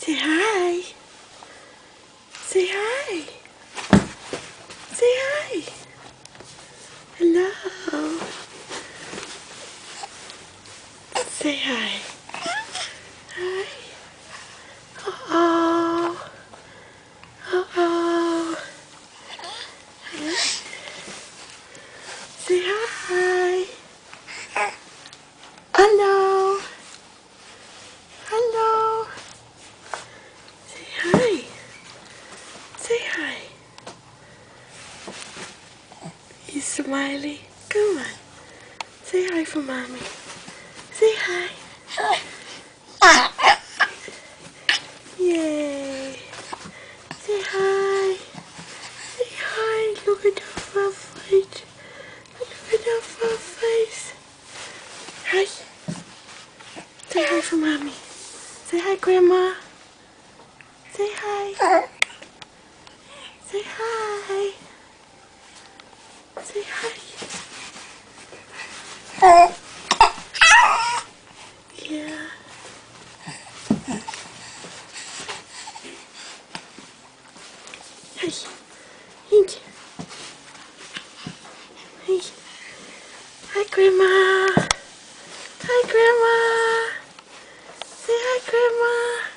Say hi. Say hi. Say hi. Hello. Say hi. Hi. Uh-oh. Uh-oh. Say hi. Hello. Hello. Say hi. Say hi. He's smiling. Come on. Say hi for mommy. Say hi. Yay. Say hi. Say hi. Look at her fur face. Look at her fur face. Hi. Say hi for mommy. Say hi, Grandma. Say hi. Say hi. Say hi. Yeah. Hey. Hey. Hey. Hi, Grandma. Hi, Grandma. Say hi, Grandma.